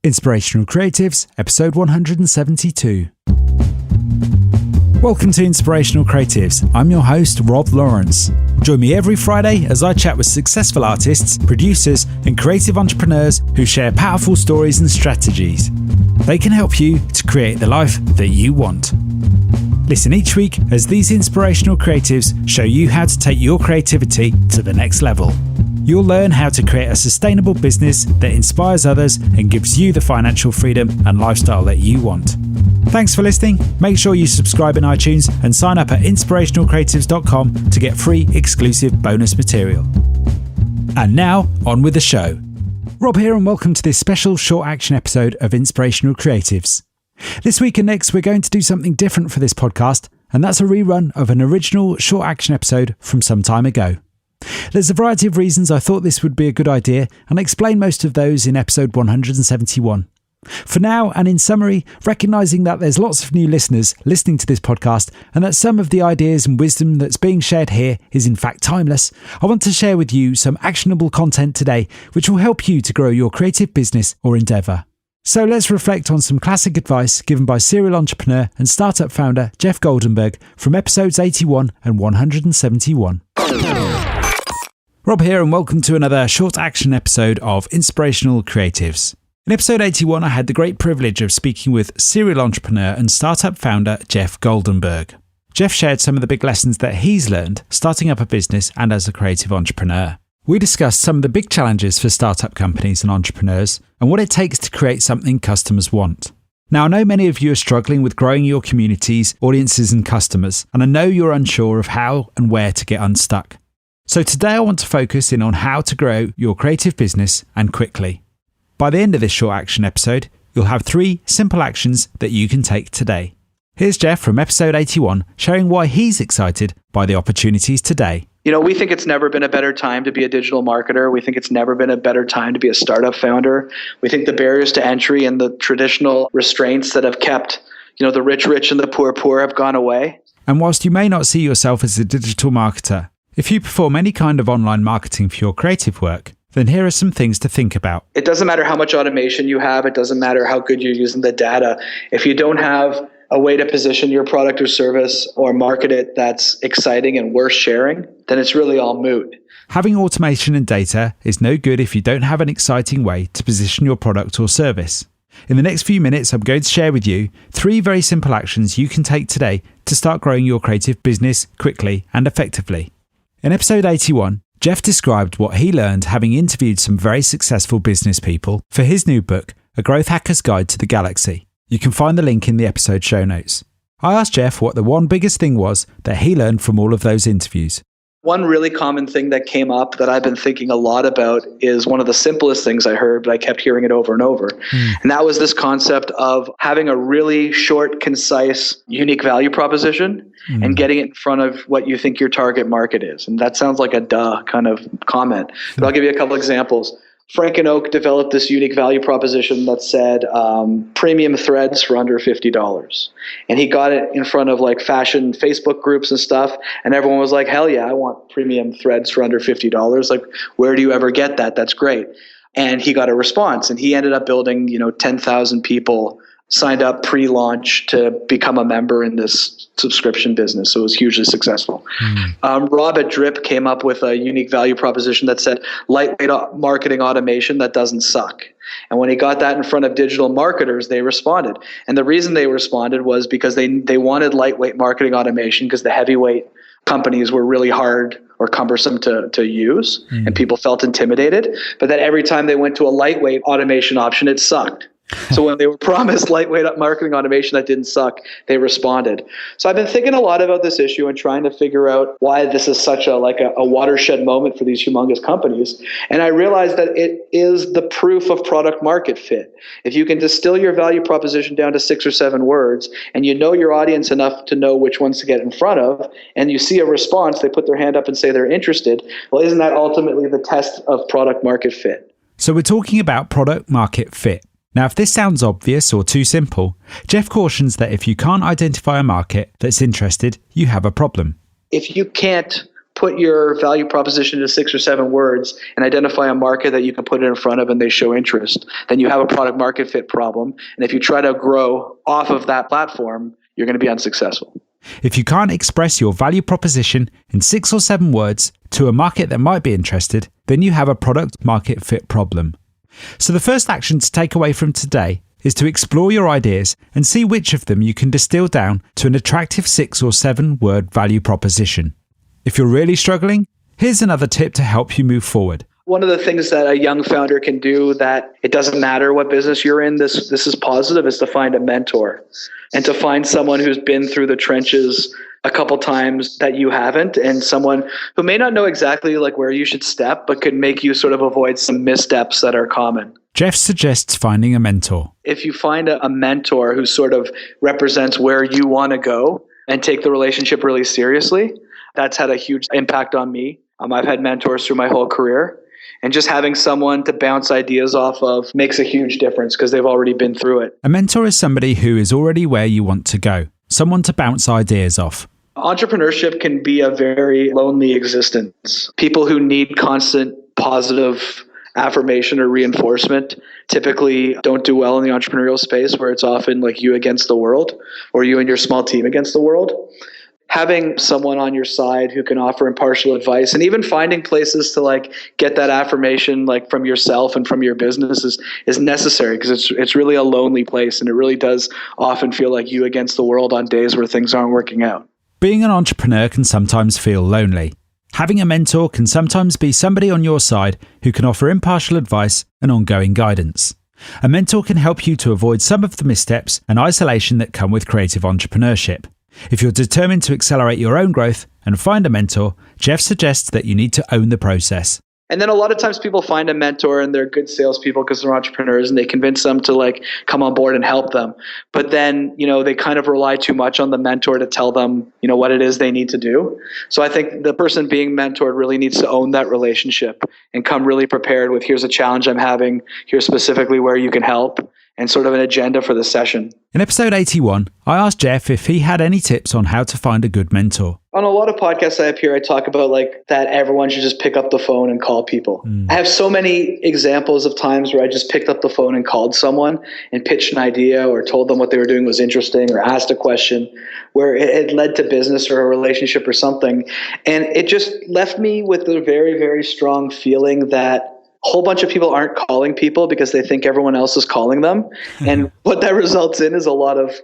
Inspirational Creatives, episode 172. Welcome to Inspirational Creatives. I'm your host, Rob Lawrence. Join me every Friday as I chat with successful artists, producers, and creative entrepreneurs who share powerful stories and strategies. They can help you to create the life that you want. Listen each week as these inspirational creatives show you how to take your creativity to the next level. You'll learn how to create a sustainable business that inspires others and gives you the financial freedom and lifestyle that you want. Thanks for listening. Make sure you subscribe in iTunes and sign up at inspirationalcreatives.com to get free exclusive bonus material. And now, on with the show. Rob here and welcome to this special short action episode of Inspirational Creatives. This week and next we're going to do something different for this podcast, and that's a rerun of an original short action episode from some time ago. There's a variety of reasons I thought this would be a good idea, and I explained most of those in episode 171. For now, and in summary, recognising that there's lots of new listeners listening to this podcast and that some of the ideas and wisdom that's being shared here is in fact timeless, I want to share with you some actionable content today which will help you to grow your creative business or endeavour. So let's reflect on some classic advice given by serial entrepreneur and startup founder Jeff Goldenberg from episodes 81 and 171. Rob here and welcome to another short action episode of Inspirational Creatives. In episode 81, I had the great privilege of speaking with serial entrepreneur and startup founder Jeff Goldenberg. Jeff shared some of the big lessons that he's learned starting up a business and as a creative entrepreneur. We discussed some of the big challenges for startup companies and entrepreneurs and what it takes to create something customers want. Now, I know many of you are struggling with growing your communities, audiences and customers, and I know you're unsure of how and where to get unstuck. So today I want to focus in on how to grow your creative business and quickly. By the end of this short action episode, you'll have 3 simple actions that you can take today. Here's Jeff from episode 81 sharing why he's excited by the opportunities today. You know, we think it's never been a better time to be a digital marketer. We think it's never been a better time to be a startup founder. We think the barriers to entry and the traditional restraints that have kept, the rich and the poor have gone away. And whilst you may not see yourself as a digital marketer, if you perform any kind of online marketing for your creative work, then here are some things to think about. It doesn't matter how much automation you have. It doesn't matter how good you're using the data. If you don't have a way to position your product or service or market it that's exciting and worth sharing, then it's really all moot. Having automation and data is no good if you don't have an exciting way to position your product or service. In the next few minutes, I'm going to share with you 3 very simple actions you can take today to start growing your creative business quickly and effectively. In episode 81, Jeff described what he learned having interviewed some very successful business people for his new book, A Growth Hacker's Guide to the Galaxy. You can find the link in the episode show notes. I asked Jeff what the one biggest thing was that he learned from all of those interviews. One really common thing that came up that I've been thinking a lot about is one of the simplest things I heard, but I kept hearing it over and over. And that was this concept of having a really short, concise, unique value proposition and getting it in front of what you think your target market is. And that sounds like a duh kind of comment, but I'll give you a couple examples. Frank and Oak developed this unique value proposition that said premium threads for under $50. And he got it in front of like fashion Facebook groups and stuff. And everyone was like, hell yeah, I want premium threads for under $50. Like, where do you ever get that? That's great. And he got a response. And he ended up building, 10,000 people signed up pre-launch to become a member in this subscription business. So it was hugely successful. Rob at Drip came up with a unique value proposition that said lightweight marketing automation that doesn't suck. And when he got that in front of digital marketers, they responded. And the reason they responded was because they wanted lightweight marketing automation because the heavyweight companies were really hard or cumbersome to use and people felt intimidated. But that every time they went to a lightweight automation option, it sucked. So when they were promised lightweight marketing automation that didn't suck, they responded. So I've been thinking a lot about this issue and trying to figure out why this is such a watershed moment for these humongous companies. And I realized that it is the proof of product market fit. If you can distill your value proposition down to 6 or 7 words, and you know your audience enough to know which ones to get in front of, and you see a response, they put their hand up and say they're interested, well, isn't that ultimately the test of product market fit? So we're talking about product market fit. Now, if this sounds obvious or too simple, Jeff cautions that if you can't identify a market that's interested, you have a problem. If you can't put your value proposition into 6 or 7 words and identify a market that you can put it in front of and they show interest, then you have a product market fit problem. And if you try to grow off of that platform, you're going to be unsuccessful. If you can't express your value proposition in 6 or 7 words to a market that might be interested, then you have a product market fit problem. So the first action to take away from today is to explore your ideas and see which of them you can distill down to an attractive 6 or 7 word value proposition. If you're really struggling, here's another tip to help you move forward. One of the things that a young founder can do, that it doesn't matter what business you're in, this is positive, is to find a mentor and to find someone who's been through the trenches a couple times that you haven't, and someone who may not know exactly like where you should step, but could make you sort of avoid some missteps that are common. Jeff suggests finding a mentor. If you find a mentor who sort of represents where you want to go and take the relationship really seriously, that's had a huge impact on me. I've had mentors through my whole career. And just having someone to bounce ideas off of makes a huge difference because they've already been through it. A mentor is somebody who is already where you want to go, someone to bounce ideas off. Entrepreneurship can be a very lonely existence. People who need constant positive affirmation or reinforcement typically don't do well in the entrepreneurial space, where it's often like you against the world or you and your small team against the world. Having someone on your side who can offer impartial advice, and even finding places to like get that affirmation like from yourself and from your business is necessary, because it's really a lonely place, and it really does often feel like you against the world on days where things aren't working out. Being an entrepreneur can sometimes feel lonely. Having a mentor can sometimes be somebody on your side who can offer impartial advice and ongoing guidance. A mentor can help you to avoid some of the missteps and isolation that come with creative entrepreneurship. If you're determined to accelerate your own growth and find a mentor, Jeff suggests that you need to own the process. And then a lot of times people find a mentor and they're good salespeople because they're entrepreneurs, and they convince them to like come on board and help them. But then, they kind of rely too much on the mentor to tell them, what it is they need to do. So I think the person being mentored really needs to own that relationship and come really prepared with, here's a challenge I'm having, here's specifically where you can help, and sort of an agenda for the session. In episode 81, I asked Jeff if he had any tips on how to find a good mentor. On a lot of podcasts I appear, I talk about like that everyone should just pick up the phone and call people. I have so many examples of times where I just picked up the phone and called someone and pitched an idea or told them what they were doing was interesting or asked a question where it had led to business or a relationship or something. And it just left me with a very, very strong feeling that a whole bunch of people aren't calling people because they think everyone else is calling them. And what that results in is a lot of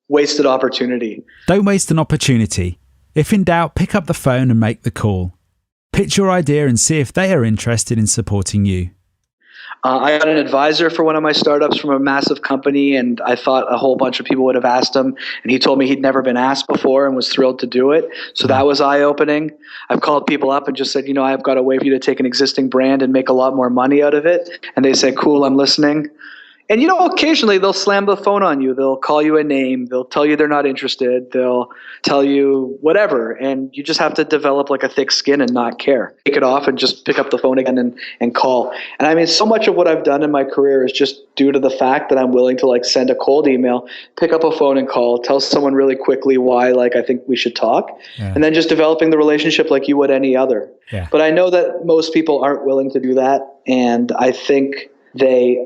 wasted opportunity. Don't waste an opportunity. If in doubt, pick up the phone and make the call. Pitch your idea and see if they are interested in supporting you. I got an advisor for one of my startups from a massive company, and I thought a whole bunch of people would have asked him, and he told me he'd never been asked before and was thrilled to do it. So that was eye-opening. I've called people up and just said, I've got a way for you to take an existing brand and make a lot more money out of it. And they say, cool, I'm listening. And, occasionally they'll slam the phone on you. They'll call you a name. They'll tell you they're not interested. They'll tell you whatever. And you just have to develop like a thick skin and not care. Take it off and just pick up the phone again and call. And I mean, so much of what I've done in my career is just due to the fact that I'm willing to like send a cold email, pick up a phone and call, tell someone really quickly why like I think we should talk, and then just developing the relationship like you would any other. Yeah. But I know that most people aren't willing to do that. And I think they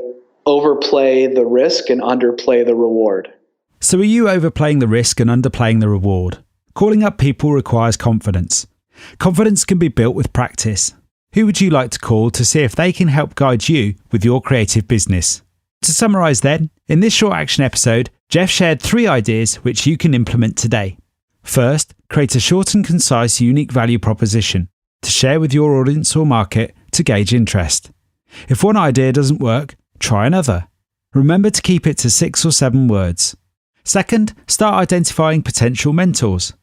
overplay the risk and underplay the reward. So are you overplaying the risk and underplaying the reward? Calling up people requires confidence. Confidence can be built with practice. Who would you like to call to see if they can help guide you with your creative business? To summarise then, in this short action episode, Jeff shared 3 ideas which you can implement today. First, create a short and concise unique value proposition to share with your audience or market to gauge interest. If one idea doesn't work, try another. Remember to keep it to 6 or 7 words. Second, start identifying potential mentors.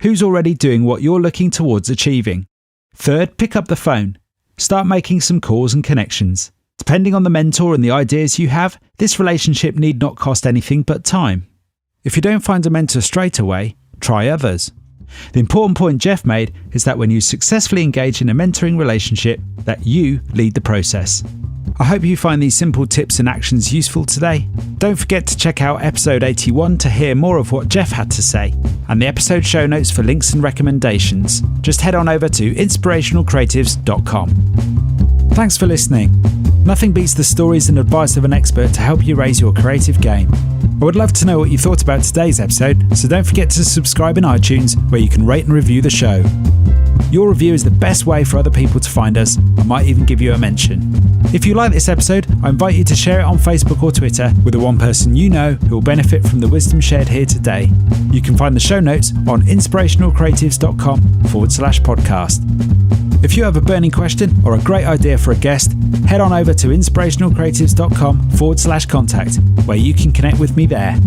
Who's already doing what you're looking towards achieving? Third, pick up the phone. Start making some calls and connections. Depending on the mentor and the ideas you have, this relationship need not cost anything but time. If you don't find a mentor straight away, try others. The important point Jeff made is that when you successfully engage in a mentoring relationship, that you lead the process. I hope you find these simple tips and actions useful today. Don't forget to check out episode 81 to hear more of what Jeff had to say, and the episode show notes for links and recommendations. Just head on over to inspirationalcreatives.com. Thanks for listening. Nothing beats the stories and advice of an expert to help you raise your creative game. I would love to know what you thought about today's episode, so don't forget to subscribe in iTunes, where you can rate and review the show. Your review is the best way for other people to find us. I might even give you a mention. If you like this episode, I invite you to share it on Facebook or Twitter with the one person you know who will benefit from the wisdom shared here today. You can find the show notes on inspirationalcreatives.com/podcast. If you have a burning question or a great idea for a guest, head on over to inspirationalcreatives.com/contact, where you can connect with me there.